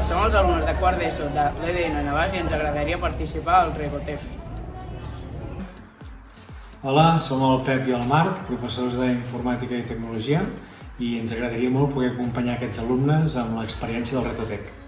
som els alumnes de quart d'ESO de l'EDN Navàs i ens agradaria participar al RetoTech. Hola, som el Pep i el Marc, professors d'Informàtica i Tecnologia, i ens agradaria molt poder acompanyar aquests alumnes amb l'experiència del RetoTech.